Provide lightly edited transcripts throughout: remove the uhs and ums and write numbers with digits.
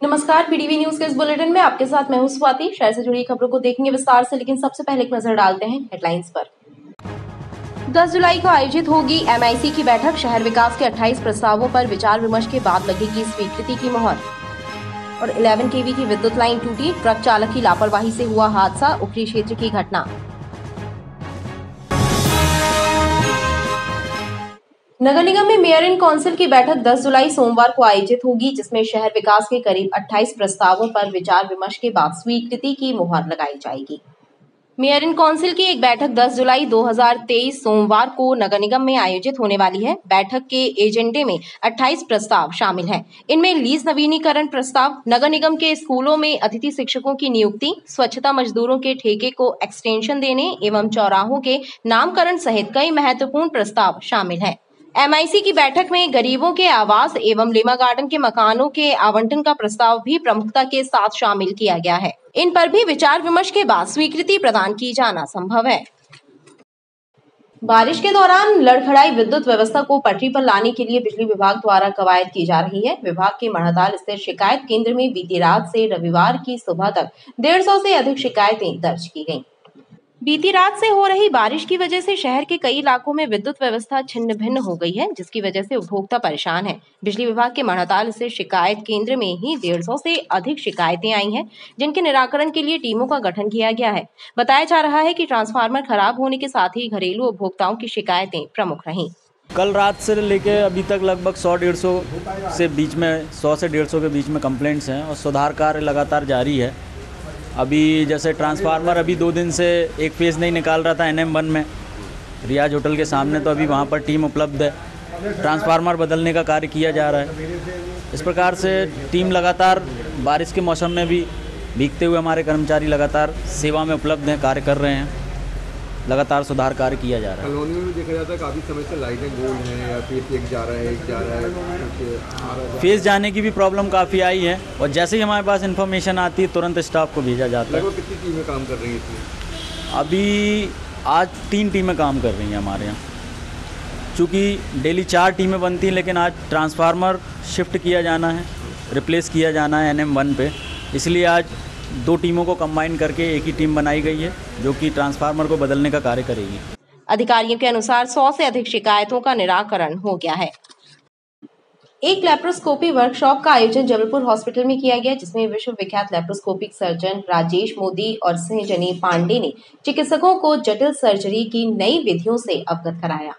नमस्कार, PDV news के इस बुलेटिन में आपके साथ मैं हूं स्वाति। शहर से जुड़ी खबरों को देखेंगे विस्तार से, लेकिन सबसे पहले एक नजर डालते हैं हेडलाइंस पर। 10 जुलाई को आयोजित होगी एमआईसी की बैठक। शहर विकास के 28 प्रस्तावों पर विचार विमर्श के बाद लगेगी स्वीकृति की मोहर। और 11 केवी की विद्युत लाइन टूटी, ट्रक चालक की लापरवाही से हुआ हादसा, उखरी क्षेत्र की घटना। नगर निगम में मेयर इन काउंसिल की बैठक 10 जुलाई सोमवार को आयोजित होगी, जिसमें शहर विकास के करीब 28 प्रस्तावों पर विचार विमर्श के बाद स्वीकृति की मुहर लगाई जाएगी। मेयर इन काउंसिल की एक बैठक 10 जुलाई 2023 सोमवार को नगर निगम में आयोजित होने वाली है। बैठक के एजेंडे में 28 प्रस्ताव शामिल हैं। इनमें लीज नवीनीकरण प्रस्ताव, नगर निगम के स्कूलों में अतिथि शिक्षकों की नियुक्ति, स्वच्छता मजदूरों के ठेके को एक्सटेंशन देने एवं चौराहों के नामकरण सहित कई महत्वपूर्ण प्रस्ताव शामिल हैं। एमआईसी की बैठक में गरीबों के आवास एवं लिमा गार्डन के मकानों के आवंटन का प्रस्ताव भी प्रमुखता के साथ शामिल किया गया है। इन पर भी विचार विमर्श के बाद स्वीकृति प्रदान की जाना संभव है। बारिश के दौरान लड़खड़ाई विद्युत व्यवस्था को पटरी पर लाने के लिए बिजली विभाग द्वारा कवायद की जा रही है। विभाग के मढ़ाताल स्थित शिकायत केंद्र में बीती रात से रविवार की सुबह तक 150 से अधिक शिकायतें दर्ज की गयी। बीती रात से हो रही बारिश की वजह से शहर के कई इलाकों में विद्युत व्यवस्था छिन्न भिन्न हो गई है, जिसकी वजह से उपभोक्ता परेशान है। बिजली विभाग के मढ़ाताल स्थित शिकायत केंद्र में ही 150 से अधिक शिकायतें आई हैं, जिनके निराकरण के लिए टीमों का गठन किया गया है। बताया जा रहा है कि ट्रांसफार्मर खराब होने के साथ ही घरेलू उपभोक्ताओं की शिकायतें प्रमुख रहीं। कल रात से लेके अभी तक लगभग 100 से 150 के बीच में कंप्लेंट्स हैं और सुधार कार्य लगातार जारी है। अभी जैसे ट्रांसफार्मर अभी 2 दिन से एक फेज़ नहीं निकाल रहा था NM1 में रियाज होटल के सामने, तो अभी वहाँ पर टीम उपलब्ध है। ट्रांसफार्मर बदलने का कार्य किया जा रहा है। इस प्रकार से टीम लगातार बारिश के मौसम में भी भीगते हुए हमारे कर्मचारी लगातार सेवा में उपलब्ध हैं, कार्य कर रहे हैं। लगातार सुधार कार्य किया जा रहा है। कॉलोनी में देखा जाता है काफ़ी समय से लाइटें गोल हैं या फिर एक जा रहा है। फेज़ जाने की भी प्रॉब्लम काफ़ी आई है और जैसे ही हमारे पास इन्फॉर्मेशन आती है तुरंत स्टाफ को भेजा जाता है। लगभग कितनी टीमें काम कर रही हैं इसमें? अभी आज 3 टीमें काम कर रही हैं हमारे यहाँ। चूँकि डेली 4 टीमें बनती हैं, लेकिन आज ट्रांसफार्मर शिफ्ट किया जाना है, रिप्लेस किया जाना है NM1 पे, इसलिए आज 2 टीमों को कंबाइन करके एक ही टीम बनाई गई है, जो कि ट्रांसफार्मर को बदलने का कार्य करेगी। अधिकारियों के अनुसार 100 से अधिक शिकायतों का निराकरण हो गया है। एक लैप्रोस्कोपी वर्कशॉप का आयोजन जबलपुर हॉस्पिटल में किया गया, जिसमें विश्व विख्यात लैप्रोस्कोपिक सर्जन राजेश मोदी और स्नेहजनी पांडे ने चिकित्सकों को जटिल सर्जरी की नई विधियों से अवगत कराया।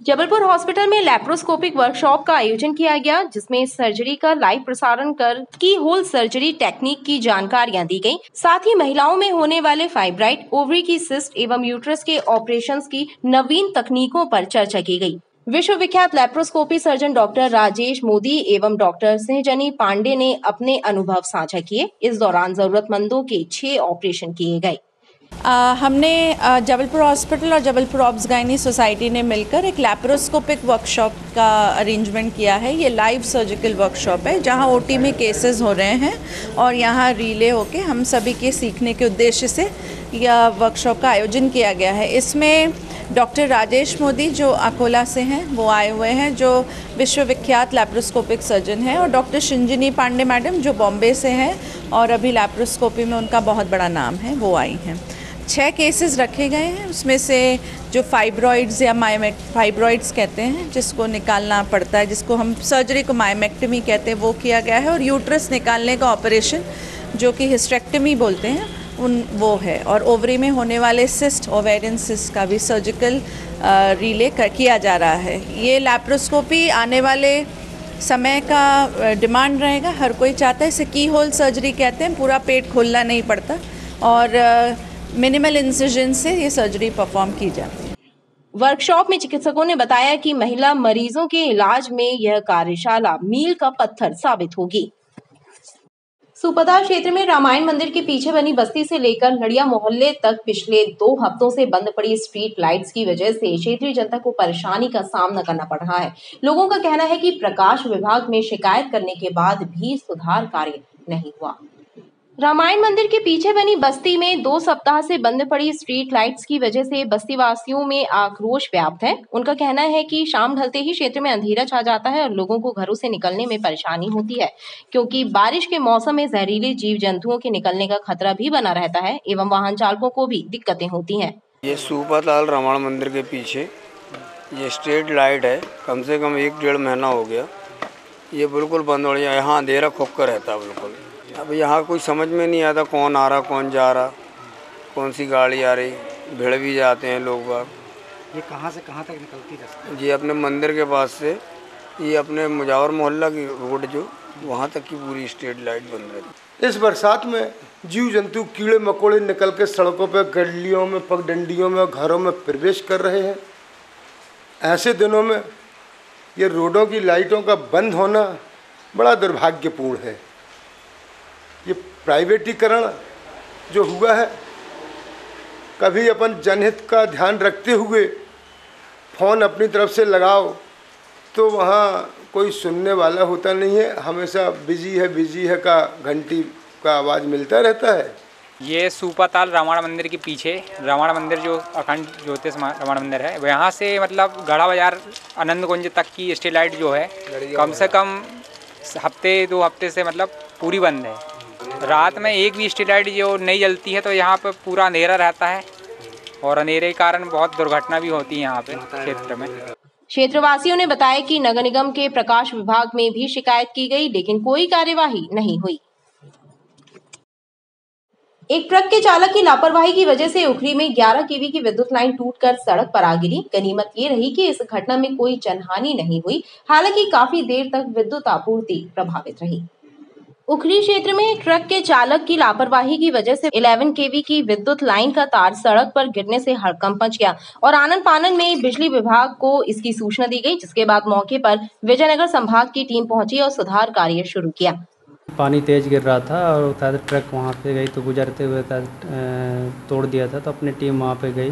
जबलपुर हॉस्पिटल में लैप्रोस्कोपिक वर्कशॉप का आयोजन किया गया, जिसमें सर्जरी का लाइव प्रसारण कर की होल सर्जरी टेक्निक की जानकारियां दी गयी। साथ ही महिलाओं में होने वाले फाइब्राइड, ओवरी की सिस्ट एवं यूट्रस के ऑपरेशंस की नवीन तकनीकों पर चर्चा की गई। विश्व विख्यात laparoscopy surgeon doctor Rajesh Modi एवं डॉक्टर स्नेहजनी पांडे ने अपने अनुभव साझा किए। इस दौरान जरूरतमंदों के 6 ऑपरेशन किए गए। हमने जबलपुर हॉस्पिटल और जबलपुर ऑब्स गायनी सोसाइटी ने मिलकर एक लैप्रोस्कोपिक वर्कशॉप का अरेंजमेंट किया है। ये लाइव सर्जिकल वर्कशॉप है, जहां ओटी में केसेस हो रहे हैं और यहां रिले होके हम सभी के सीखने के उद्देश्य से यह वर्कशॉप का आयोजन किया गया है। इसमें डॉक्टर राजेश मोदी जो अकोला से हैं वो आए हुए हैं, जो विश्व विख्यात लैप्रोस्कोपिक सर्जन हैं, और डॉक्टर स्नेहजनी पांडे मैडम जो बॉम्बे से हैं और अभी लैप्रोस्कोपी में उनका बहुत बड़ा नाम है, वो आई हैं। 6 केसेस रखे गए हैं। उसमें से जो फाइब्रॉइड्स या फाइब्रॉइड्स कहते हैं, जिसको निकालना पड़ता है, जिसको हम सर्जरी को मायोमेक्टमी कहते हैं, वो किया गया है। और यूट्रस निकालने का ऑपरेशन जो कि हिस्टेक्टमी बोलते हैं वो है। और ओवरी में होने वाले सिस्ट, ओवेरियन सिस्ट का भी सर्जिकल रिले किया जा रहा है। ये लैप्रोस्कोपी आने वाले समय का डिमांड रहेगा। हर कोई चाहता है, इसे की होल सर्जरी कहते हैं, पूरा पेट खोलना नहीं पड़ता और मिनिमल इंसिजन से ये सर्जरी परफॉर्म की जाती है। वर्कशॉप में चिकित्सकों ने बताया कि महिला मरीजों के इलाज में यह कार्यशाला मील का पत्थर साबित होगी। सुपदा क्षेत्र में रामायण मंदिर के पीछे बनी बस्ती से लेकर नड़िया मोहल्ले तक पिछले 2 हफ्तों से बंद पड़ी स्ट्रीट लाइट्स की वजह से क्षेत्रीय जनता को परेशानी का सामना करना पड़ रहा है। लोगों का कहना है कि प्रकाश विभाग में शिकायत करने के बाद भी सुधार कार्य नहीं हुआ। रामायण मंदिर के पीछे बनी बस्ती में 2 सप्ताह से बंद पड़ी स्ट्रीट लाइट्स की वजह से बस्ती वासियों में आक्रोश व्याप्त है। उनका कहना है कि शाम ढलते ही क्षेत्र में अंधेरा छा जाता है और लोगों को घरों से निकलने में परेशानी होती है, क्योंकि बारिश के मौसम में जहरीले जीव जंतुओं के निकलने का खतरा भी बना रहता है एवं वाहन चालकों को भी दिक्कतें होती हैं। ये सूपाताल रामायण मंदिर के पीछे ये स्ट्रीट लाइट है, कम से कम 1-1.5 महीना हो गया ये बिल्कुल बंद हो गया। यहाँ अंधेरा खुक्का रहता है बिल्कुल। अब यहाँ कोई समझ में नहीं आता कौन आ रहा कौन जा रहा, कौन सी गाड़ी आ रही, भिड़ भी जाते हैं लोग बाग। ये कहाँ से कहाँ तक निकलती है? ये अपने मंदिर के पास से ये अपने मुजावर मोहल्ला की रोड जो वहाँ तक की पूरी स्ट्रीट लाइट बंद रहती। इस बरसात में जीव जंतु कीड़े मकोड़े निकल के सड़कों पर, गलियों में, पगडंडियों में, घरों में प्रवेश कर रहे हैं। ऐसे दिनों में ये रोडों की लाइटों का बंद होना बड़ा दुर्भाग्यपूर्ण है। ये प्राइवेटीकरण जो हुआ है, कभी अपन जनहित का ध्यान रखते हुए फ़ोन अपनी तरफ से लगाओ तो वहाँ कोई सुनने वाला होता नहीं है। हमेशा बिजी है का घंटी का आवाज़ मिलता रहता है। ये सूपाताल रामायण मंदिर के पीछे रामायण मंदिर जो अखंड ज्योतिष रामायण मंदिर है, यहाँ से मतलब गढ़ा बाजार आनंद कुंज तक की स्ट्रीट लाइट जो है कम से कम 1-2 हफ्ते से मतलब पूरी बंद है। रात में एक भी स्ट्रीट लाइट जो नहीं जलती है तो यहाँ पे पूरा अंधेरा रहता है और अंधेरे के कारण बहुत दुर्घटना भी होती है यहाँ पे क्षेत्र में। क्षेत्रवासियों ने बताया कि नगर निगम के प्रकाश विभाग में भी शिकायत की गई, लेकिन कोई कार्यवाही नहीं हुई। एक ट्रक के चालक की लापरवाही की वजह से उखरी में 11 केवी की विद्युत लाइन टूटकर सड़क पर आ गिरी। गनीमत ये रही कि इस घटना में कोई जनहानि नहीं हुई, हालांकि काफी देर तक विद्युत आपूर्ति प्रभावित रही। उखरी क्षेत्र में एक ट्रक के चालक की लापरवाही की वजह से 11 केवी की विद्युत लाइन का तार सड़क पर गिरने से हड़कंप मच गया और आनन फानन में बिजली विभाग को इसकी सूचना दी गई, जिसके बाद मौके पर विजयनगर संभाग की टीम पहुंची और सुधार कार्य शुरू किया। पानी तेज़ गिर रहा था और ट्रक वहाँ पे गई तो गुजरते हुए तोड़ दिया था, तो अपनी टीम वहाँ पे गई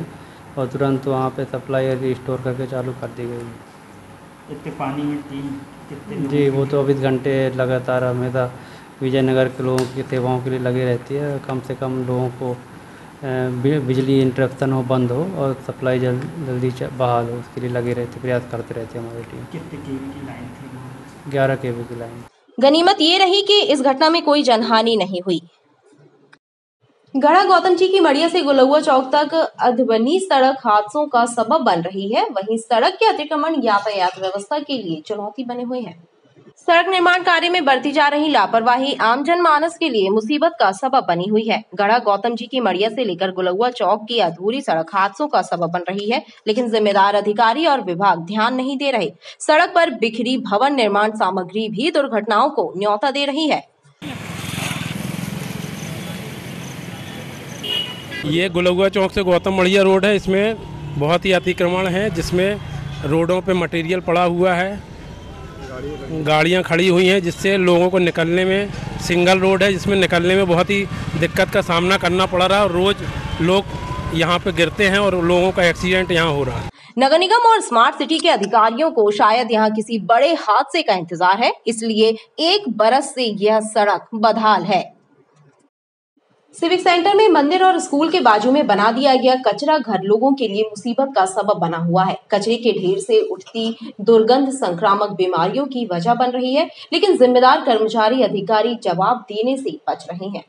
और तुरंत वहाँ पे सप्लाई रिस्टोर करके चालू कर दी गई। इतने पानी में टीम कितने? जी वो 24 घंटे लगातार हमेशा विजयनगर के लोगों की सेवाओं के लिए लगी रहती है। कम से कम लोगों को बिजली इंटरप्शन हो, बंद हो और सप्लाई जल्दी बहाल हो, उसके लिए लगे रहते, प्रयास करते रहते हैं हमारी टीम। कितने केवी की लाइन थी? 11 केवी की लाइन। गनीमत ये रही कि इस घटना में कोई जनहानि नहीं हुई। गढ़ा गौतम जी की मड़िया से गुलौआ चौक तक अधबनी सड़क हादसों का सबब बन रही है। वहीं सड़क के अतिक्रमण यातायात व्यवस्था के लिए चुनौती बने हुए हैं। सड़क निर्माण कार्य में बरती जा रही लापरवाही आम जनमानस के लिए मुसीबत का सबब बनी हुई है। गढ़ा गौतम जी की मड़िया से लेकर गुलौआ चौक की अधूरी सड़क हादसों का सबब बन रही है, लेकिन जिम्मेदार अधिकारी और विभाग ध्यान नहीं दे रहे। सड़क पर बिखरी भवन निर्माण सामग्री भी दुर्घटनाओं को न्योता दे रही है। ये गुलौआ चौक से गौतम मड़िया रोड है, इसमें बहुत ही अतिक्रमण है, जिसमें रोडों पे मटेरियल पड़ा हुआ है, गाड़ियां खड़ी हुई हैं, जिससे लोगों को निकलने में, सिंगल रोड है जिसमें निकलने में बहुत ही दिक्कत का सामना करना पड़ रहा है और रोज लोग यहाँ पे गिरते हैं और लोगों का एक्सीडेंट यहाँ हो रहा है। नगर निगम और स्मार्ट सिटी के अधिकारियों को शायद यहाँ किसी बड़े हादसे का इंतजार है, इसलिए 1 बरस से यह सड़क बदहाल है। सिविक सेंटर में मंदिर और स्कूल के बाजू में बना दिया गया कचरा घर लोगों के लिए मुसीबत का सबब बना हुआ है। कचरे के ढेर से उठती दुर्गंध संक्रामक बीमारियों की वजह बन रही है, लेकिन जिम्मेदार कर्मचारी अधिकारी जवाब देने से बच रहे हैं।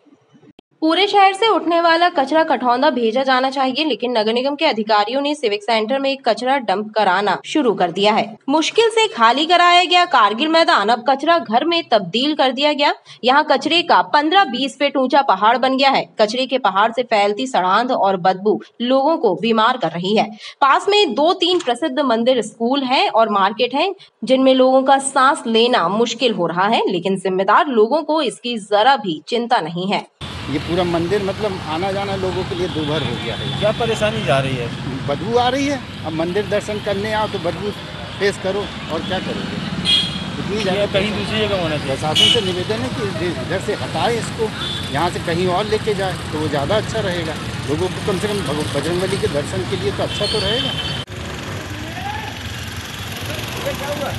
पूरे शहर से उठने वाला कचरा कठौंदा भेजा जाना चाहिए, लेकिन नगर निगम के अधिकारियों ने सिविक सेंटर में एक कचरा डंप कराना शुरू कर दिया है। मुश्किल से खाली कराया गया कारगिल मैदान अब कचरा घर में तब्दील कर दिया गया। यहाँ कचरे का 15-20 फीट ऊंचा पहाड़ बन गया है। कचरे के पहाड़ से फैलती सड़ांध और बदबू लोगों को बीमार कर रही है। पास में 2-3 प्रसिद्ध मंदिर, स्कूल है और मार्केट है, जिनमें लोगों का सांस लेना मुश्किल हो रहा है, लेकिन जिम्मेदार लोगों को इसकी जरा भी चिंता नहीं है। ये पूरा मंदिर मतलब आना जाना लोगों के लिए दूभर हो गया है। क्या परेशानी जा रही है? बदबू आ रही है। अब मंदिर दर्शन करने आओ तो बदबू फेस करो, और क्या करोगे? इतनी जगह कहीं दूसरी जगह होना चाहिए। प्रशासन से निवेदन है कि इधर से हटाए इसको, यहाँ से कहीं और लेके जाए तो वो ज़्यादा अच्छा रहेगा। लोगों को कम से कम बजरंगबली के दर्शन के लिए तो अच्छा तो रहेगा। क्या हुआ?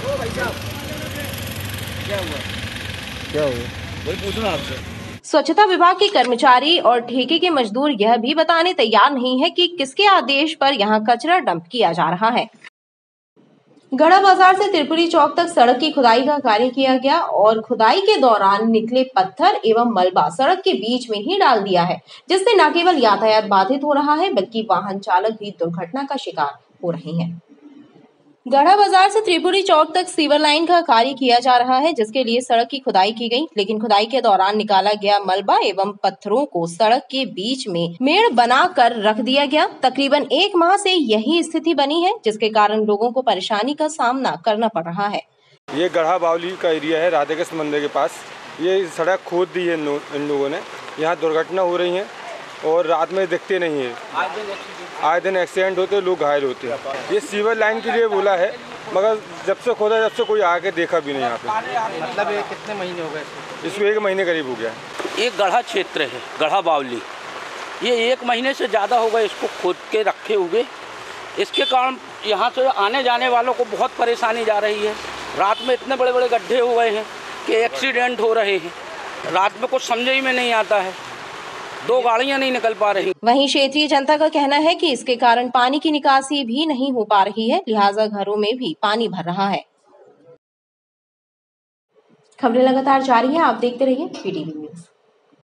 ओ भाई साहब, क्या हुआ? क्या हुआ? वही पूछना आपसे। स्वच्छता विभाग के कर्मचारी और ठेके के मजदूर यह भी बताने तैयार नहीं है कि किसके आदेश पर यहां कचरा डंप किया जा रहा है। गढ़ा बाजार से त्रिपुरी चौक तक सड़क की खुदाई का कार्य किया गया और खुदाई के दौरान निकले पत्थर एवं मलबा सड़क के बीच में ही डाल दिया है, जिससे न केवल यातायात बाधित हो रहा है बल्कि वाहन चालक भी दुर्घटना का शिकार हो रहे हैं। गढ़ा बाजार से त्रिपुरी चौक तक सीवर लाइन का कार्य किया जा रहा है, जिसके लिए सड़क की खुदाई की गई, लेकिन खुदाई के दौरान निकाला गया मलबा एवं पत्थरों को सड़क के बीच में मेड़ बनाकर रख दिया गया। तकरीबन 1 माह से यही स्थिति बनी है, जिसके कारण लोगों को परेशानी का सामना करना पड़ रहा है। ये गढ़ा बावली का एरिया है, राधा कृष्ण मंदिर के पास। ये सड़क खोद दी है इन लोगों ने। यहाँ दुर्घटना हो रही है और रात में दिखते नहीं है, आए दिन एक्सीडेंट होते, लोग घायल होते हैं। ये सीवर लाइन के लिए बोला है, मगर जब से खोदा जब से कोई आके देखा भी नहीं यहाँ पे। मतलब ये कितने महीने हो गए इसको 1 महीने करीब हो गया। ये गढ़ा क्षेत्र है, गढ़ा बावली, ये 1 महीने से ज़्यादा हो गए इसको खोद के रखे हुए। इसके कारण यहाँ से आने जाने वालों को बहुत परेशानी जा रही है। रात में इतने बड़े बड़े गड्ढे हो गए हैं कि एक्सीडेंट हो रहे हैं। रात में कुछ समझ ही में नहीं आता है, 2 गाड़ियां नहीं निकल पा रही। वहीं क्षेत्रीय जनता का कहना है कि इसके कारण पानी की निकासी भी नहीं हो पा रही है, लिहाजा घरों में भी पानी भर रहा है। खबरें लगातार जारी है, आप देखते रहिए PTV न्यूज़।